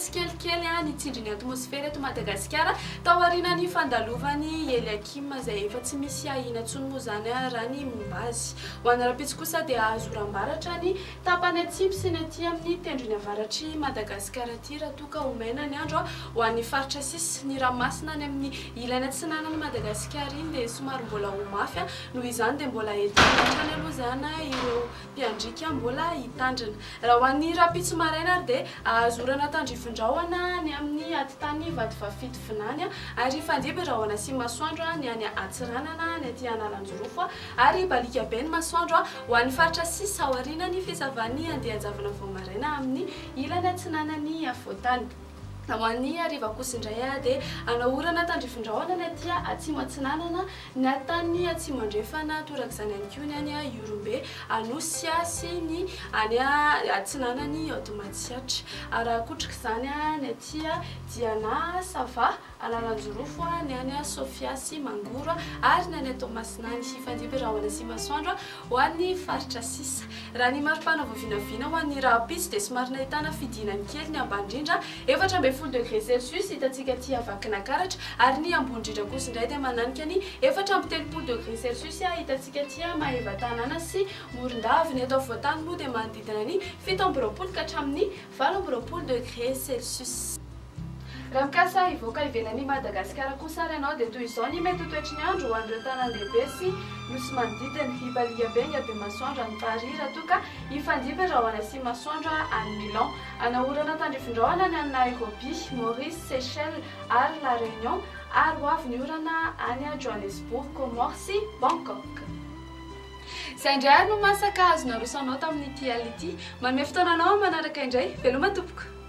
tsikelikely nitsindry ny atmosfera eto Madagasikara taorian'ny fandalovany Eliakim izay efa tsy misy ahina intsony moa zany raha ny momba azy. Ho an'ny rapitsy kosa dia azoram-baratra ny tapany atsimo sy ny aty amin'ny tendrony avaratry Madagasikara aty raha toa ka omena ny andro ho an'ny faritra sisy ny ranomasina any amin'ny ilany atsinanan'ny Madagasikara iny dia somary mbola ho mafy noho izany dia mbola entinany aloha zany ireo mpiandrika mbola hitandrina. Raha ho an'ny rapitsy maraina ary dia azorana tandrifin-drahona ny amin'ny atitany Vadivafito Vinany ary fandiby raha ho ana sy masoandro ny any Atsiranana ny aty Analanjorofo ary balika be ny masoandro ho an'ny faritra sisy aoriana ny fisavan'ny andehan-javana vao maraina amin'ny ilany atsinanany Afotany. Ho an'ny hariva kosa indray dia anaorana tandrifin-drahona ny aty atsimo atsinanana ny atany atsimo andrefana torak'izany ihany koa ny any Iorombe Anosy sy ny any atsinanany Automatsiatra. Ary akotrik'izany ny aty Diana Sava Analanjorofo ny any Sofia sy Mangoro ary ny any Toamasina sy fandiby raha ho ana sy masoandro ho an'ny faritra sisa. Raha ny maripana voavinavina ho an'ny rapitsy dia somary nahitana fidinany kely ny ambany indrindra 14 degré Celsius hitantsika aty Avakinankaratra ary ny ambony indrindra kosa indray dia mananika ny 13 degré Celsius hitantsika aty Mahevatanana sy Morondava. Ny eto Afovoantany moa dia manodidina ny 17 ka hatramin'ny 18 degré Celsius. Raha mikasa hivoaka ivelan'ny Madagasikara kosa ary ianao dia toy izao ny mety ho toetry ny andro ho an'ireo tanan-dehibe sy nosy manodidina. Hibalia be ny habe masoandro any Paris raha toa ka hifandiby raha ho ana sy masoandro any Milan. Anaorana tandrifin-drahona ny any Nairobi, Maurice, Seychelles ary La Réunion ary ho avy ny orana any Johannesburg, Comores sy Bangkok. Izay indray no masaka azonao rosanao tamin'ity alina ity. Manome fotoananao manaraka indray veloma tompoko.